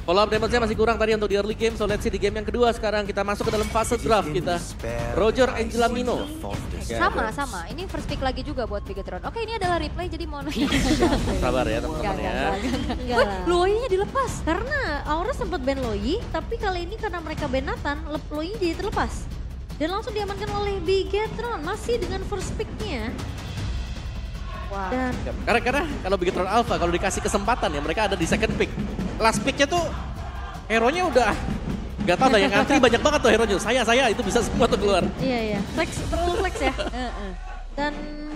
Follow up damage-nya masih kurang tadi untuk di early game, so let's see di game yang kedua sekarang kita masuk ke dalam fase draft kita. Roger Angelamino. Sama. Ini first pick lagi juga buat Bigetron. Oke, ini adalah replay jadi mau nanya. Sabar ya teman-teman ya. Enggak lah. Loi-nya dilepas. Karena Aura sempat ban Loi, tapi kali ini karena mereka ban Nathan, Loi jadi terlepas. Dan langsung diamankan oleh Bigetron, masih dengan first pick-nya. Wah. Dan Karena kalau Bigetron Alpha, kalau dikasih kesempatan ya mereka ada di second pick. Last pick-nya tuh hero-nya udah gak tau dah yang antri banyak banget tuh hero-nya. Saya itu bisa semua tuh keluar. iya, terlalu flex ya. Dan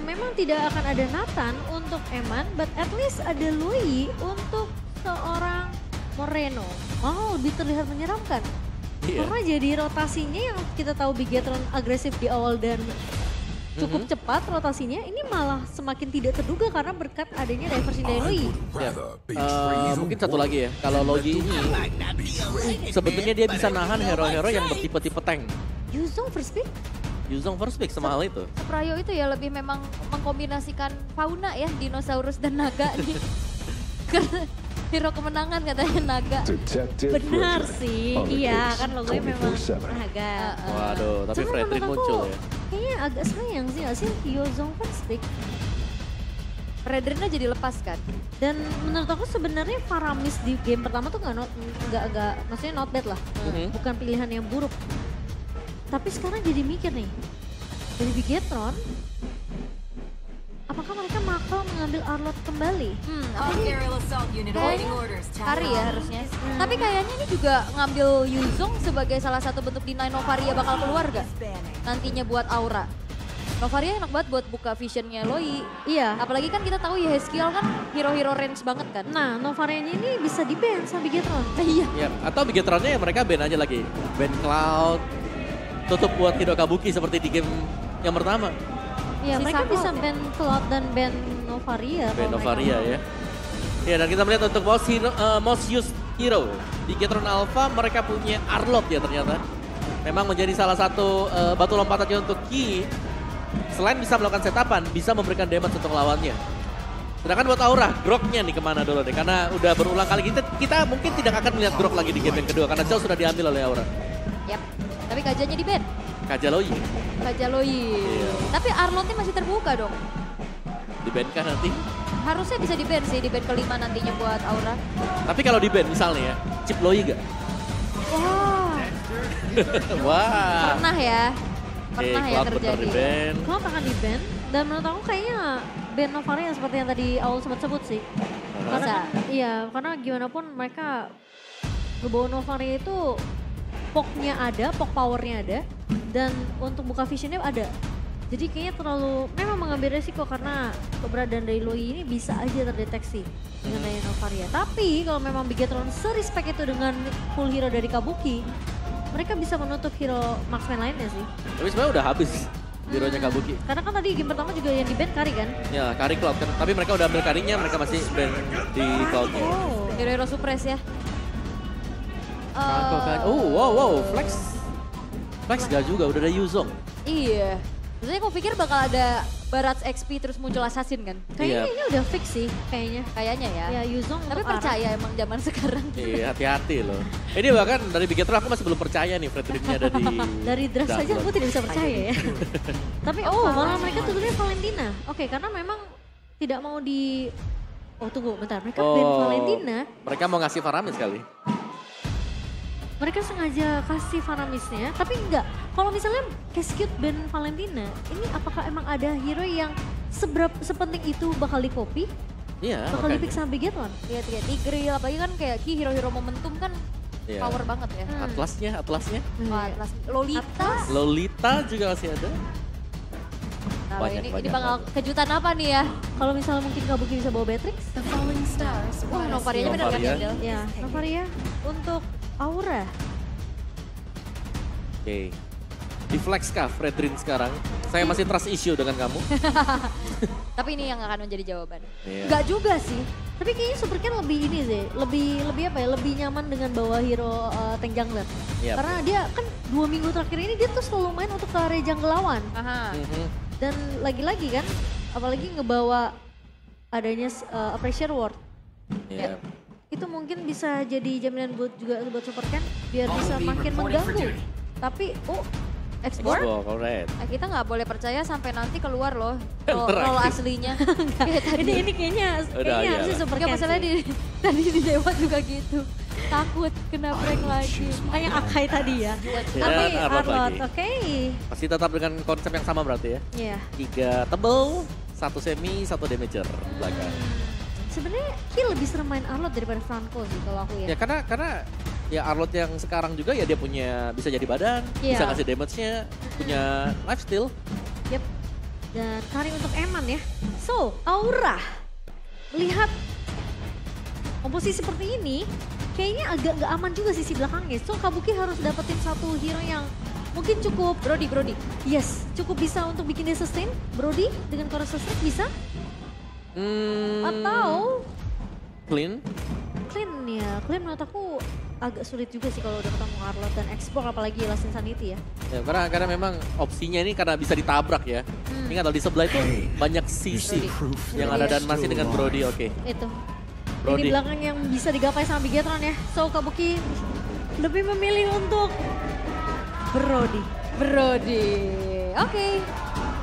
memang tidak akan ada Nathan untuk Eman, but at least ada Lui untuk seorang Moreno. Oh, lebih terlihat menyeramkan. Iya. Karena jadi rotasinya yang kita tahu Bigetron agresif di awal dan cukup cepat rotasinya, ini malah semakin tidak terduga karena berkat adanya diversi dari Lui. Ya. Mungkin satu lagi ya, kalau Logi ini sebetulnya dia bisa nahan hero-hero yang bertipe-tipe tank. Yuzong first pick? Yuzong first pick semahal itu. Prayo itu ya lebih memang mengkombinasikan fauna ya, dinosaurus dan naga nih. Karena hero kemenangan katanya naga. Benar sih, iya kan logonya memang naga. Waduh, tapi Cuman Fredrin menurut muncul aku, ya. Kayaknya agak sayang sih nggak sih Yuzong first pick. Fredrinnya jadi lepas kan. Dan menurut aku sebenarnya Faramis di game pertama tuh nggak maksudnya not bad lah. Bukan pilihan yang buruk. Tapi sekarang jadi mikir nih, dari Bigetron, apakah mereka bakal mengambil Arlot kembali? Kari ya harusnya. Tapi kayaknya ini juga ngambil Yuzong sebagai salah satu bentuk deny Novaria bakal keluar gak? Nantinya buat Aura. Novaria enak banget buat buka visionnya Loi. Iya. Apalagi kan kita tahu ya Heskiel kan hero-hero range banget kan. Nah, Novarianya ini bisa di-ban sama Bigetron. Iya. Ya, atau Bigetronnya ya mereka ban aja lagi. Ban Cloud, tutup buat Hiro Kabuki seperti di game yang pertama. Iya, Si mereka Sako. bisa ban Cloud dan ban Novaria. Ban kalau Novaria mereka ya. Ya, dan kita melihat untuk most used hero. Di Bigetron Alpha mereka punya Arlot ya ternyata. Memang menjadi salah satu batu lompatannya untuk Ki. Selain bisa melakukan setapan, bisa memberikan damage untuk lawannya. Sedangkan buat Aura, Groknya nih kemana dulu deh. Karena udah berulang kali kita mungkin tidak akan melihat Grok lagi di game yang kedua. Karena Chow sudah diambil oleh Aura. Yap. Tapi Kajanya di ban. Kajaloi, Kajaloi. Iya. Tapi Arlotnya masih terbuka dong. di ban kah nanti? Harusnya bisa di ban sih, di ban kelima nantinya buat Aura. Tapi kalau di ban misalnya ya, chip Loi gak? Wah, Wah. pernah ya. Pernah ya Cloud bener terjadi. di ban. Cloud akan di-ban. Dan menurut aku kayaknya ban Novaria seperti yang tadi awal sempat sebut sih. Karena Bisa. iya, karena gimana pun mereka ngebawa Novaria itu poknya ada, pok powernya ada, dan untuk buka visionnya ada. Jadi kayaknya terlalu memang mengambil resiko karena keberadaan dari Loi ini bisa aja terdeteksi dengan daya Novaria. Tapi kalau memang Bigetron se-respect itu dengan full hero dari Kabuki, mereka bisa menutup hero marksman lainnya sih. Tapi sebenarnya udah habis hero-nya Kabuki. Karena kan tadi game pertama juga yang di-ban Kari kan? Ya, Kari Cloud kan. Tapi mereka udah ambil Karinya, mereka masih ban di Cloud-nya. Oh. Hero-hero suppress ya. Wow, Flex. Flex gak juga, udah ada Yuzong. Iya. Maksudnya aku pikir bakal ada Barats XP terus muncul assassin kan. Kayaknya Iya. ini udah fix sih kayaknya. Kayaknya ya. Ya Yuzong Tapi untuk percaya emang zaman sekarang. Iya, hati-hati loh. Ini bahkan dari Bigetron aku masih belum percaya nih Fredrinnya ada di... Dari draft saja Dark aku Lord. tidak bisa percaya ya. Tapi malah mereka tutupnya Valentina. Oke, karena memang tidak mau di... Oh tunggu bentar, mereka ban Valentina. Mereka mau ngasih Faramis kali. Mereka sengaja kasih Faramisnya, tapi enggak. Kalau misalnya Cascade ban Valentina, ini apakah emang ada hero yang sepenting itu bakal di-copy? Iya, Bakal makanya. di-pick sama Bigetron? Lihat ya Tigreal apalagi kan kayak Ki hero-hero momentum kan Iya. power banget ya. Atlasnya. Wah, Atlas Lolita. Lolita juga masih ada. Nah, Banyak, ini banyak, bakal kejutan apa nih ya? Kalau misalnya mungkin Kabuki bisa bawa Beatrix? Wah, Novarianya bener kan Novaria. Del? Ya, Novaria untuk Aura. Oke. Di Flex kah Fredrin sekarang? Saya masih trust issue dengan kamu. Tapi ini yang akan menjadi jawaban. Iya. Enggak juga sih. Tapi kayaknya Super Ken lebih ini sih, lebih apa ya, lebih nyaman dengan bawa hero tank jungler. Yap. Karena dia kan 2 minggu terakhir ini dia tuh selalu main untuk ke area jungle lawan. Aha. Dan lagi-lagi kan, apalagi ngebawa adanya pressure ward. Iya. itu mungkin bisa jadi jaminan buat juga buat Super Ken biar bisa makin mengganggu. Tapi X-Borg? Alright. Kita nggak boleh percaya sampai nanti keluar loh role aslinya. ini kayaknya harusnya Super Enggak, Ken masalahnya sih. tadi di Dewa juga gitu. Takut kena prank lagi. Yang Akai tadi ya. Ya, Tapi Arlott Arlott, lagi. oke. Masih tetap dengan konsep yang sama berarti ya. Iya. 3 tebel, 1 semi, 1 damager belakang. Sebenarnya Ki lebih serem main Arlott daripada Franco sih kalau aku ya. Ya karena ya Arlott yang sekarang juga ya dia punya bisa jadi badan, Iya. bisa kasih damage-nya, punya lifesteal. Yep. Dan Karim untuk Eman ya. So, Aura. Lihat komposisi seperti ini, kayaknya agak nggak aman juga sisi belakangnya. So, Kabuki harus dapetin satu hero yang mungkin cukup. Brody. Yes, cukup bisa untuk bikin dia sustain. Brody dengan Chorus Strike bisa. Atau Clean. Clean ya. Clean menurut aku agak sulit juga sih kalau udah ketemu Arlott dan X-Borg apalagi Last Insanity ya. Ya, karena memang opsinya ini karena bisa ditabrak ya. Ingat kalau di sebelah itu banyak sisi yang ada dan masih dengan Brody, oke. Itu. Brody. Di belakang yang bisa digapai sama Bigetron ya. So, Kabuki lebih memilih untuk Brody. Oke.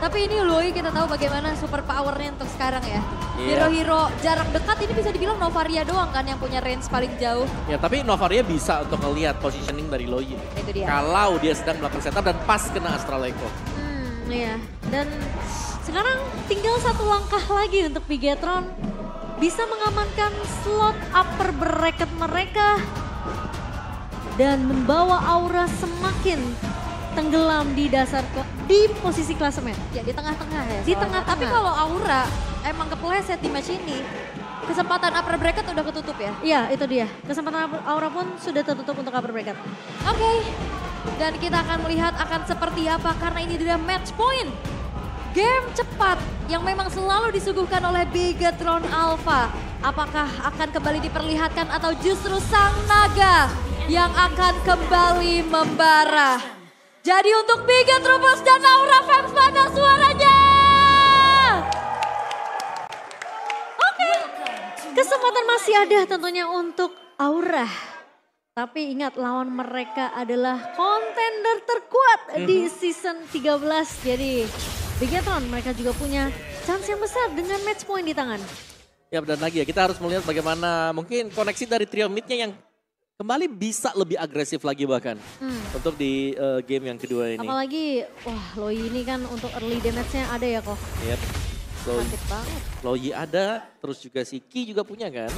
Tapi ini Loi kita tahu bagaimana super powernya untuk sekarang ya. Iya. Hero-hero jarak dekat ini bisa dibilang Novaria doang kan yang punya range paling jauh. Ya tapi Novaria bisa untuk ngelihat positioning dari Loi. Itu dia. Kalau dia sedang melakukan setup dan pas kena Astral Echo. Iya. Dan sekarang tinggal satu langkah lagi untuk Bigetron bisa mengamankan slot upper bracket mereka dan membawa Aura semakin tenggelam di di posisi klasemen. Ya di tengah-tengah ya. Di soalnya. tengah-tengah. Tapi kalau Aura emang kepleset di match ini, kesempatan upper bracket udah ketutup ya. Iya, itu dia. Kesempatan Aura pun sudah tertutup untuk upper bracket. Oke. Dan kita akan melihat akan seperti apa karena ini adalah match point. Game cepat yang memang selalu disuguhkan oleh Bigetron Alpha. Apakah akan kembali diperlihatkan atau justru Sang Naga yang akan kembali membara? Jadi untuk Bigetron Plus dan Aura fans mana suaranya? Kesempatan masih ada tentunya untuk Aura. Tapi ingat lawan mereka adalah kontender terkuat di season 13. Jadi Bigetron mereka juga punya chance yang besar dengan match point di tangan. Ya dan lagi ya kita harus melihat bagaimana mungkin koneksi dari trio midnya yang kembali bisa lebih agresif lagi bahkan untuk di game yang kedua ini. Apalagi wah Loi ini kan untuk early damage-nya ada ya kok. Yep. Sakit banget. Loi ada, terus juga si Ki juga punya kan.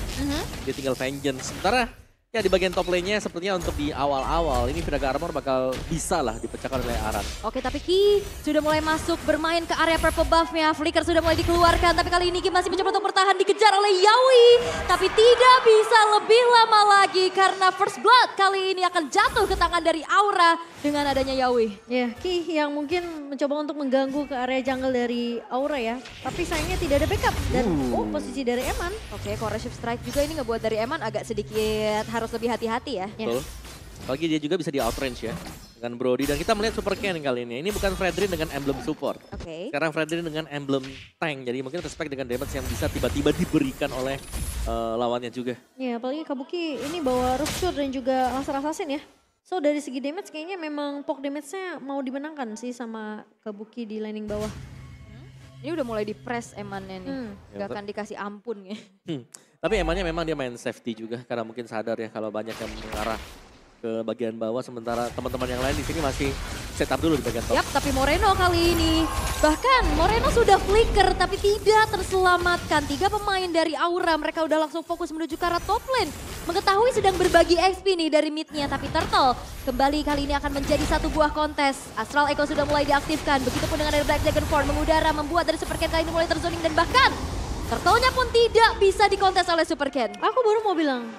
Dia tinggal Vengeance. Sementara ya di bagian top lane-nya sepertinya untuk di awal-awal ini Vidaga Armor bakal bisa lah dipecahkan oleh Aran. Oke, tapi Ki sudah mulai masuk bermain ke area purple buff-nya. Flicker sudah mulai dikeluarkan, tapi kali ini Ki masih mencoba untuk bertahan, dikejar oleh Yawi. Tapi tidak bisa lebih lama lagi karena First Blood kali ini akan jatuh ke tangan dari Aura dengan adanya Yawi. Ya Ki yang mungkin mencoba untuk mengganggu ke area jungle dari Aura ya. Tapi sayangnya tidak ada backup dan posisi dari Eman. Oke, Corrosive Strike juga ini ngebuat dari Eman agak sedikit harus lebih hati-hati ya. Betul. Apalagi dia juga bisa di outrange ya dengan Brody dan kita melihat Super Ken kali ini. Ini bukan Fredrin dengan emblem support. Oke. Sekarang Fredrin dengan emblem tank. Jadi mungkin respect dengan damage yang bisa tiba-tiba diberikan oleh lawannya juga. Ya apalagi Kabuki ini bawa Rupture dan juga Laser Assassin ya. So dari segi damage kayaknya memang poke damage-nya mau dimenangkan sih sama Kabuki di laning bawah. Ini udah mulai di-press Emannya nih. Gak Ya, akan dikasih ampun ya. Tapi emangnya memang dia main safety juga karena mungkin sadar ya kalau banyak yang mengarah ke bagian bawah sementara teman-teman yang lain di sini masih setup dulu di bagian top. Yap, tapi Moreno kali ini. Bahkan Moreno sudah flicker tapi tidak terselamatkan. 3 pemain dari Aura mereka udah langsung fokus menuju ke arah top lane. Mengetahui sedang berbagi XP nih dari midnya, tapi Turtle kembali kali ini akan menjadi satu buah kontes. Astral Echo sudah mulai diaktifkan, begitupun dengan dari Black Dragonborn mengudara membuat dari Super Ken kali ini mulai terzoning dan bahkan Turtle-nya pun tidak bisa dikontes oleh Super Ken. Aku baru mau bilang,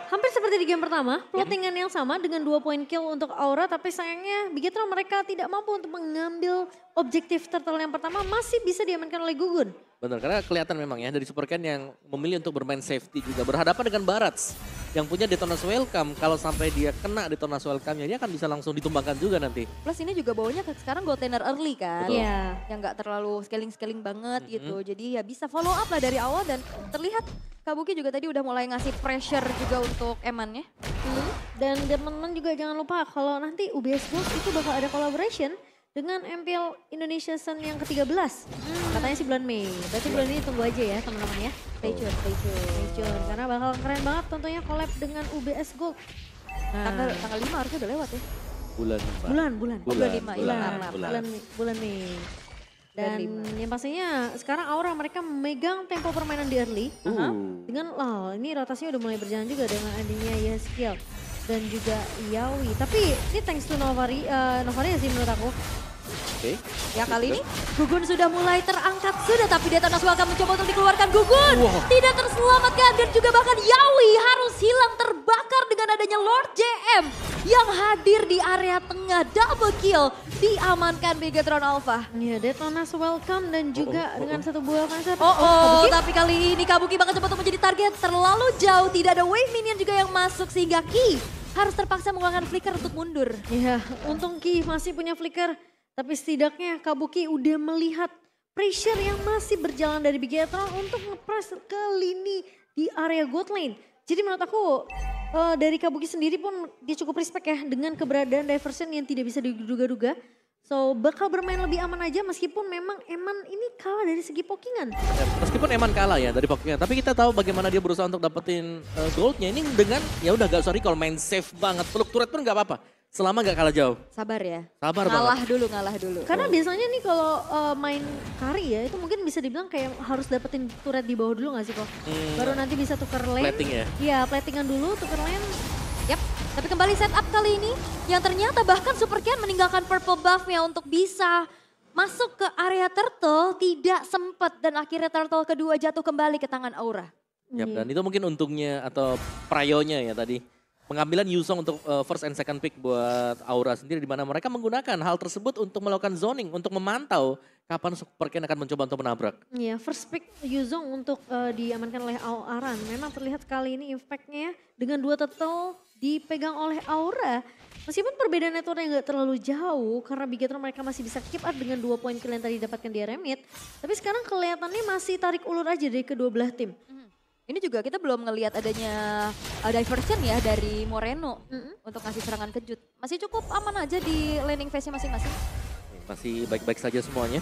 hampir seperti di game pertama, plottingan yang sama dengan 2 point kill untuk Aura, tapi sayangnya Bigetron mereka tidak mampu untuk mengambil objektif Turtle yang pertama masih bisa diamankan oleh Gugun. Benar, karena kelihatan memang ya dari Supercan yang memilih untuk bermain safety juga. Berhadapan dengan Barats yang punya Detona's Welcome. Kalau sampai dia kena Detona's Welcome-nya, dia akan bisa langsung ditumbangkan juga nanti. Plus ini juga bawanya sekarang gold laner early kan. Betul. Iya. Yang nggak terlalu scaling-scaling banget gitu. Jadi ya bisa follow up lah dari awal dan terlihat Kabuki juga tadi udah mulai ngasih pressure juga untuk Eman ya. Dan teman-teman juga jangan lupa kalau nanti UBS Gold itu bakal ada collaboration dengan MPL Indonesia Sun yang ke-13. Katanya sih bulan Mei. Berarti bulan ini tunggu aja ya teman-teman ya. Stay tune, stay tune. Stay tune. Karena bakal keren banget tentunya collab dengan UBS Gold. Tanggal 5 harusnya udah lewat ya. Bulan. Bulan. Bulan 5, iya, Bulan Mei. Dan Bulan yang pastinya sekarang Aura mereka memegang tempo permainan di early. Dengan ini rotasinya udah mulai berjalan juga dengan adanya Yeskiel dan juga Yawi. Tapi ini thanks to Novari sih menurut aku. Oke. Ya kali ini Gugun sudah mulai terangkat tapi Detona's Welcome mencoba untuk dikeluarkan Gugun. Tidak terselamatkan dan juga bahkan Yawi harus hilang terbakar dengan adanya Lord JM yang hadir di area tengah. Double kill diamankan Bigetron Alpha. Ya Detona's Welcome dan juga dengan satu buah panzer. Tapi kali ini Kabuki bakal coba untuk menjadi target terlalu jauh. Tidak ada wave minion juga yang masuk sehingga Ki harus terpaksa menggunakan flicker untuk mundur. Ya untung Ki masih punya flicker. Tapi setidaknya Kabuki udah melihat pressure yang masih berjalan dari Bigetron untuk nge-press ke lini di area gold lane. Jadi menurut aku dari Kabuki sendiri pun dia cukup respect ya dengan keberadaan diversion yang tidak bisa diduga-duga. So bakal bermain lebih aman aja meskipun memang Eman ini kalah dari segi pokingan. Meskipun Eman kalah ya dari pokingan, tapi kita tahu bagaimana dia berusaha untuk dapetin goldnya. Ini dengan ya udah gak sorry kalau main safe banget, peluk turret pun gak apa-apa. Selama gak kalah jauh. Sabar ya. Sabar ngalah banget. Ngalah dulu. Karena biasanya nih kalau main carry ya itu mungkin bisa dibilang kayak harus dapetin turret di bawah dulu gak sih kok? Baru nanti bisa tuker lane. Plating ya? Iya platingan dulu tuker lane. Yap, tapi kembali setup kali ini yang ternyata bahkan Supercan meninggalkan purple buff-nya untuk bisa masuk ke area turtle tidak sempat dan akhirnya turtle kedua jatuh kembali ke tangan Aura. Yap, dan itu mungkin untungnya atau prayonya ya tadi. Pengambilan Yusong untuk first and second pick buat Aura sendiri di mana mereka menggunakan hal tersebut untuk melakukan zoning, untuk memantau kapan Supercan akan mencoba untuk menabrak. Iya, first pick Yuzong untuk diamankan oleh Aran. Memang terlihat kali ini impact-nya dengan 2 turtle dipegang oleh Aura. Meskipun perbedaan networknya nggak terlalu jauh karena Bigetron mereka masih bisa keep up dengan 2 poin kill yang tadi didapatkan di area mid. Tapi sekarang kelihatannya masih tarik ulur aja dari kedua belah tim. Ini juga kita belum ngelihat adanya diversion ya dari Moreno untuk ngasih serangan kejut. Masih cukup aman aja di laning phase-nya masing-masing. Masih baik-baik saja semuanya.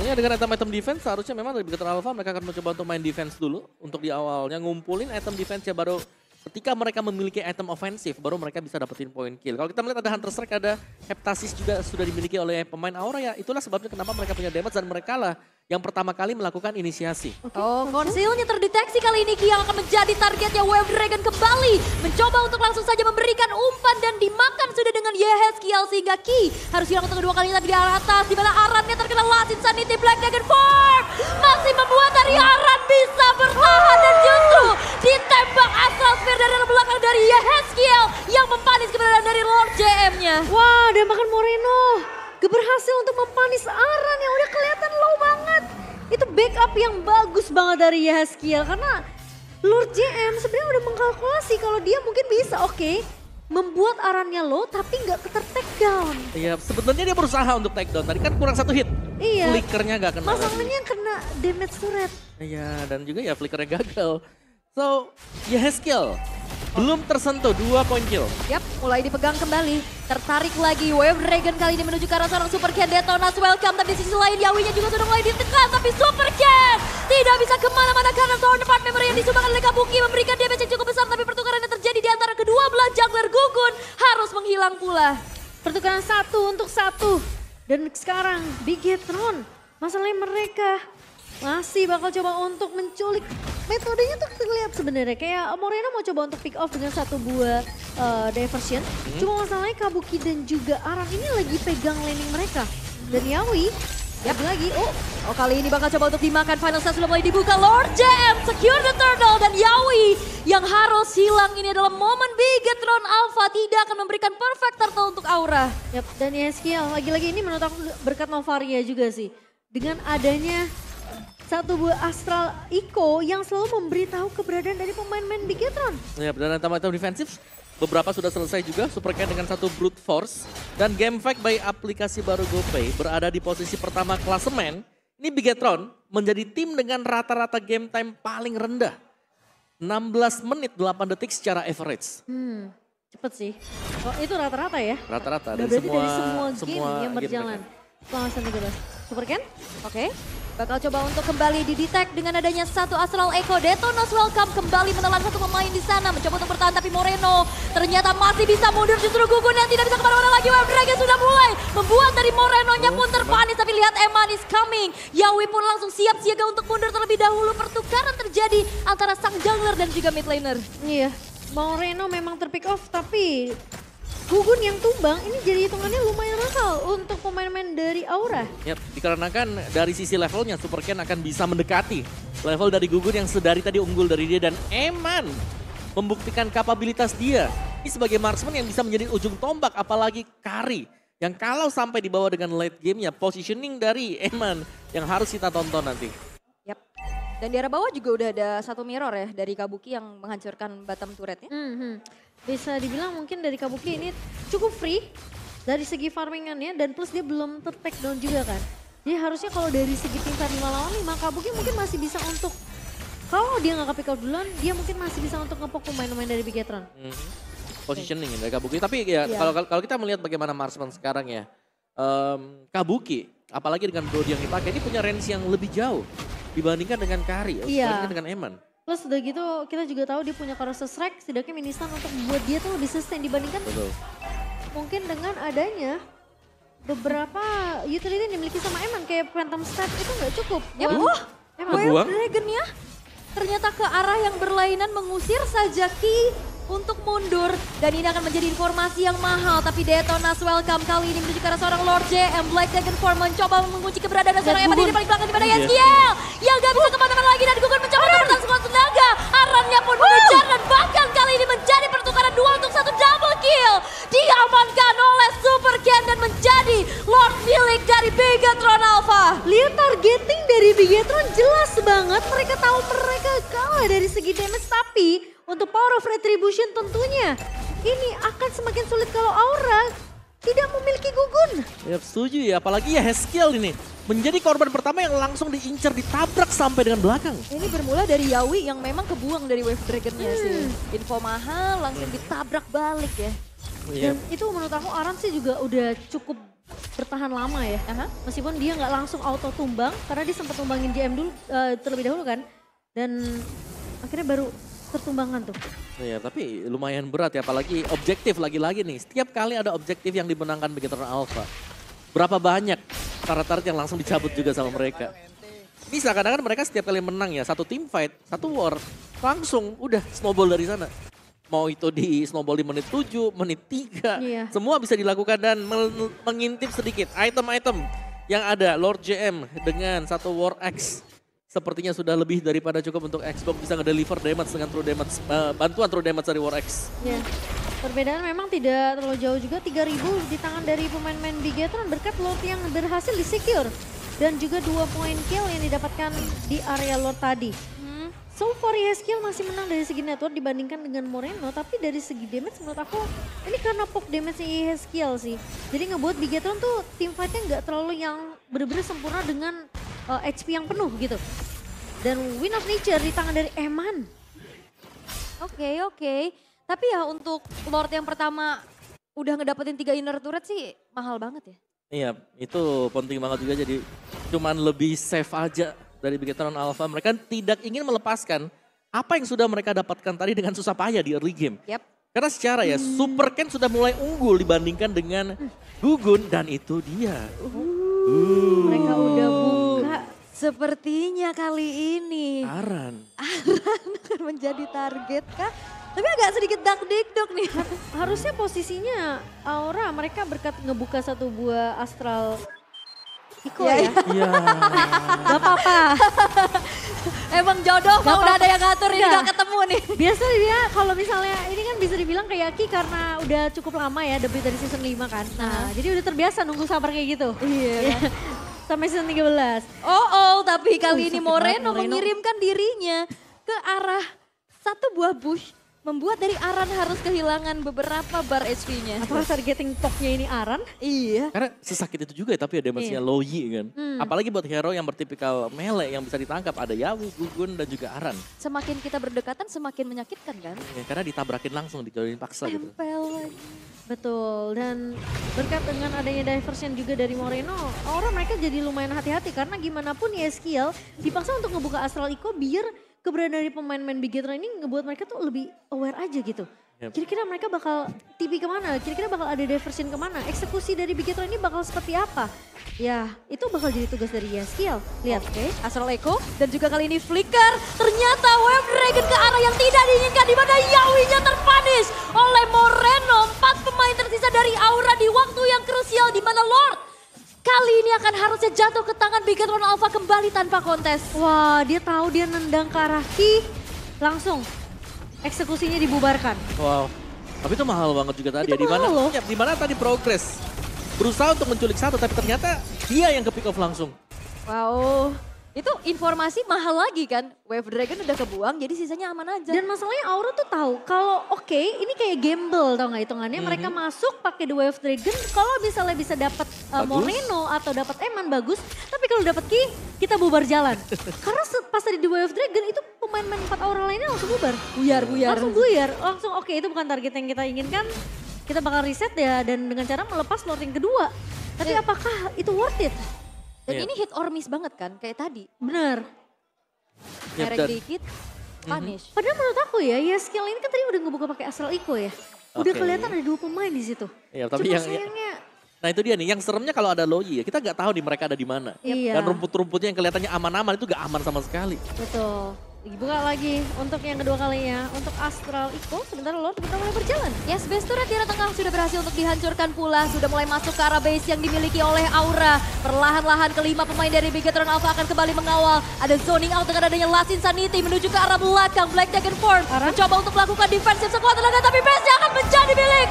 Ya dengan item-item defense seharusnya memang dari Bigetron Alpha mereka akan mencoba untuk main defense dulu. Untuk di awalnya ngumpulin item defense ya baru ketika mereka memiliki item ofensif baru mereka bisa dapetin point kill. Kalau kita melihat ada Hunter Strike, ada Heptasis juga sudah dimiliki oleh pemain Aura ya. Itulah sebabnya kenapa mereka punya damage dan mereka lah yang pertama kali melakukan inisiasi. Konsilnya terdeteksi kali ini Ki yang akan menjadi targetnya Wave Dragon kembali. Mencoba untuk langsung saja memberikan umpan dan dimakan sudah dengan Yeheskiel sehingga Ki harus hilang untuk kedua kalinya lagi di arah atas. Di mana Arannya terkena Last Insanity Black Dragon Form. Masih membuat dari Aran bisa bertahan dan justru ditembak Astral Sphere dari belakang dari Yeheskiel yang mempanis keberadaan dari Lord JM-nya. Wah, dia makan Moreno. Berhasil untuk mempanis Aran yang udah kelihatan low banget. Itu backup yang bagus banget dari Yeheskiel karena Lord JM sebenarnya udah mengkalkulasi kalau dia mungkin bisa membuat Arannya low tapi nggak take down. Iya, sebetulnya dia berusaha untuk take down. Tadi kan kurang 1 hit. Iya. Flickernya gak kena. Masalahnya kena damage turret. Iya, dan juga ya flickernya gagal. So, Yeheskiel belum tersentuh 2 point kill. Yap, mulai dipegang kembali. Tertarik lagi Wave Dragon kali ini menuju ke arah seorang Supercan. Detona's Welcome, tapi di sisi lain Yawinya juga sudah mulai ditekan. Tapi Supercan tidak bisa kemana-mana karena Thorn Part Memory yang disumbangkan oleh Kabuki memberikan damage yang cukup besar. Tapi pertukaran yang terjadi di antara kedua belah jungler Gugun harus menghilang pula. Pertukaran 1 untuk 1. Dan sekarang Bigetron, masalahnya mereka masih bakal coba untuk menculik. Metodenya tuh terlihat sebenarnya kayak Moreno mau coba untuk pick off dengan 1 buah diversion. Cuma masalahnya Kabuki dan juga Aran ini lagi pegang laning mereka. Dan Yawi lagi. Kali ini bakal coba untuk dimakan. Final set sudah mulai dibuka. Lord JM secure the turtle dan Yawi yang harus hilang. Ini adalah momen Bigetron Alpha tidak akan memberikan perfect turtle untuk Aura. Yap, dan Yeskiel lagi-lagi ini menurut aku berkat Novaria juga sih. dengan adanya satu buah Astral Eco yang selalu memberitahu keberadaan dari pemain-pemain Bigetron. Ya, dan item-item defensif beberapa sudah selesai juga. Supercan dengan satu brute force. Dan game fact by aplikasi baru GoPay berada di posisi pertama klasemen. Ini Bigetron menjadi tim dengan rata-rata game time paling rendah. 16 menit 8 detik secara average. Cepet sih. Oh, itu rata-rata ya? Rata-rata Berarti dari semua game yang game berjalan. Pengawasan 13. Supercan? Oke, bakal coba untuk kembali didetect dengan adanya satu Astral Echo. Detonas Welcome kembali menelan satu pemain di sana. Mencoba untuk bertahan tapi Moreno ternyata masih bisa mundur. Justru Gugun yang tidak bisa kemana-mana lagi. Wave Dragon sudah mulai membuat dari Moreno-nya pun terpanis. Tapi lihat Eman is coming. Yawi pun langsung siap siaga untuk mundur terlebih dahulu. Pertukaran terjadi antara sang jungler dan juga mid laner. Iya. Moreno memang terpick off tapi Gugun yang tumbang ini jadi hitungannya lumayan mahal untuk pemain-pemain dari Aura. Yap, dikarenakan dari sisi levelnya Supercan akan bisa mendekati level dari Gugun yang sedari tadi unggul dari dia. Dan Eman membuktikan kapabilitas dia. Ini sebagai marksman yang bisa menjadi ujung tombak apalagi Kari. Yang kalau sampai dibawa dengan late gamenya positioning dari Eman yang harus kita tonton nanti. Yap. Dan di arah bawah juga udah ada satu mirror ya dari Kabuki yang menghancurkan bottom turretnya. Bisa dibilang mungkin dari Kabuki ini cukup free dari segi farmingannya dan plus dia belum ter-take down juga kan. Jadi harusnya kalau dari segi tim fight 5 lawan 5 Kabuki mungkin masih bisa untuk, kalau dia nggak ke-pick out duluan dia mungkin masih bisa untuk ngepok pemain-pemain dari Bigetron. Positioning dari Kabuki. Tapi ya kalau kita melihat bagaimana marksman sekarang ya. Kabuki apalagi dengan Brody yang dipakai ini punya range yang lebih jauh dibandingkan dengan Kari, dibandingkan dengan Eman. Plus udah gitu kita juga tahu dia punya Corrosive Strike, setidaknya mini-stun untuk membuat dia tuh lebih sustain dibandingkan mungkin dengan adanya beberapa utility yang dimiliki sama Eman kayak Phantom Step itu nggak cukup. Wave Dragon ya ternyata ke arah yang berlainan mengusir saja Ki untuk mundur. Dan ini akan menjadi informasi yang mahal. Tapi Detonas Welcome kali ini menuju ke arah seorang Lord JM. Black Dragon Form mencoba mengunci keberadaan seorang Eman di paling belakang di mana Yeskiel. Yang gak bisa kemana-mana lagi dan Gugun mencoba untuk bertahan sekuat tenaga. Arannya pun mengejar dan bahkan kali ini menjadi pertukaran 2 untuk 1 double kill. Diamankan oleh Supercan dan menjadi Lord milik dari Bigetron Alpha. Lihat targeting dari Bigetron jelas banget. Mereka tahu mereka kalah dari segi damage tapi untuk power of retribution tentunya ini akan semakin sulit kalau Aura tidak memiliki Gugun. Ya setuju ya, apalagi ya Yeskiel ini menjadi korban pertama yang langsung diincar, ditabrak sampai dengan belakang. Ini bermula dari Yawi yang memang kebuang dari Wave Dragon-nya sih. Info mahal langsung ditabrak balik ya. Dan itu menurut aku Aran sih juga udah cukup bertahan lama ya. Meskipun dia nggak langsung auto tumbang karena dia sempat tumbangin JM dulu terlebih dahulu kan. Dan akhirnya baru tertumbangkan tuh. Iya, tapi lumayan berat ya, apalagi objektif lagi-lagi nih. Setiap kali ada objektif yang dimenangkan Bigetron Alpha, berapa banyak turret-turret yang langsung dicabut juga sama mereka. Bisa kadang-kadang mereka setiap kali menang ya, satu team fight, satu war, langsung udah snowball dari sana. Mau itu di snowball di menit 7, menit 3, semua bisa dilakukan dan mengintip sedikit item-item yang ada. Lord JM dengan satu War Axe. Sepertinya sudah lebih daripada cukup untuk Xbox bisa nge-deliver damage dengan true damage, bantuan true damage dari War X. Ya, perbedaan memang tidak terlalu jauh juga, 3.000 di tangan dari pemain-pemain Bigetron berkat Lord yang berhasil di-secure. Dan juga 2 point kill yang didapatkan di area Lord tadi. So far Yeskiel masih menang dari segi network dibandingkan dengan Moreno, tapi dari segi damage menurut aku ini karena poke damage-nya Yeskiel sih. Jadi ngebuat Bigetron tuh team fight-nya nggak terlalu yang bener-bener sempurna dengan HP yang penuh gitu. Dan Win of Nature di tangan dari Eman. Oke. Tapi ya untuk Lord yang pertama udah ngedapetin 3 inner turret sih mahal banget ya. Iya, itu penting banget juga, jadi cuman lebih safe aja dari Bigetron Alpha. Mereka tidak ingin melepaskan apa yang sudah mereka dapatkan tadi dengan susah payah di early game. Karena secara ya Supercan sudah mulai unggul dibandingkan dengan Gugun dan itu dia. Mereka udah buka. Sepertinya kali ini Aran akan menjadi target kah? Tapi agak sedikit dak-dikduk nih. Harusnya posisinya Aura mereka berkat ngebuka satu buah Astral Eco ya. Iya. Gak apa-apa. Emang jodoh mau udah ada yang ngatur ini gak ketemu nih. Biasa dia kalau misalnya ini kan bisa dibilang kayak Ki karena udah cukup lama ya debut dari season 5 kan. Nah jadi udah terbiasa nunggu sabar kayak gitu. Iya. sampai season 13. Tapi kali ini sakit banget Moreno mengirimkan dirinya ke arah satu buah bush. Membuat dari Aran harus kehilangan beberapa bar HP-nya. Apakah targeting poknya ini Aran? Iya. Karena sesakit itu juga ya, tapi ada masnya Low Yi kan. Apalagi buat hero yang bertipikal melee yang bisa ditangkap. Ada Yawu, Gugun, dan juga Aran. Semakin kita berdekatan semakin menyakitkan kan? Ya, karena ditabrakin langsung, dijodohin paksa gitu. Tempel lagi. Betul, dan berkat dengan adanya diversion juga dari Moreno, orang mereka jadi lumayan hati-hati karena gimana pun YSKL dipaksa untuk ngebuka Astral Eco biar keberadaan dari pemain-pemain Bigetron ini ngebuat mereka tuh lebih aware aja gitu. Yep. Kira-kira mereka bakal TP kemana? Kira-kira bakal ada diversion kemana? Eksekusi dari Bigetron ini bakal seperti apa? Ya, itu bakal jadi tugas dari YSKL. Lihat. Oke, Astral Echo dan juga kali ini Flicker. Ternyata Wave Dragon ke arah yang tidak diinginkan di mana Yawi-nya terpunish oleh Moreno. 4 pemain tersisa dari Aura di waktu yang krusial di mana Lord kali ini akan harusnya jatuh ke tangan Bigetron Alpha kembali tanpa kontes. Wah, dia tahu dia nendang ke arah Ki, langsung eksekusinya dibubarkan. Wow. Tapi itu mahal banget juga tadi. Itu Di mana? mahal loh. Ya, di mana tadi progress. Berusaha untuk menculik satu, tapi ternyata dia yang ke pick off langsung. Wow, itu informasi mahal lagi kan. Wave Dragon udah kebuang jadi sisanya aman aja. Dan masalahnya Aura tuh tahu kalau oke, ini kayak gamble tau gak hitungannya. Mereka masuk pakai The Wave Dragon, kalau misalnya bisa dapat Bagus. Moreno atau dapat Eman bagus. Tapi kalau dapat Ki, kita bubar jalan. Karena pas tadi The Wave Dragon itu pemain-pemain 4 Aura lainnya langsung bubar. Buyar. Langsung buyar, langsung oke itu bukan target yang kita inginkan. Kita bakal reset ya dan dengan cara melepas Lord yang kedua. Tapi apakah itu worth it? Dan Iya. ini hit or miss banget kan kayak tadi. Bener. Yap, Merek dan- dikit, punish. Padahal menurut aku ya skill ini kan tadi udah ngebuka pakai Astral Eco ya. Udah Oke. kelihatan ada 2 pemain di situ. Ya, tapi Cuma yang sayangnya nah itu dia nih, yang seremnya kalau ada Low Yi ya, kita nggak tahu di mereka ada di mana. Iya. Dan rumput-rumputnya yang kelihatannya aman-aman itu nggak aman sama sekali. betul. Dibuka lagi untuk yang kedua kalinya. Untuk Astral Eco sebentar Lord kita mulai berjalan. Yes, base turret di arah tengah sudah berhasil untuk dihancurkan pula. Sudah mulai masuk ke arah base yang dimiliki oleh Aura. Perlahan-lahan kelima pemain dari Bigetron Alpha akan kembali mengawal. Ada zoning out dengan adanya Last Insanity menuju ke arah belakang. Black Dragon Form Aran? mencoba untuk melakukan defensif sekuat tenaga. Tapi base-nya akan menjadi milik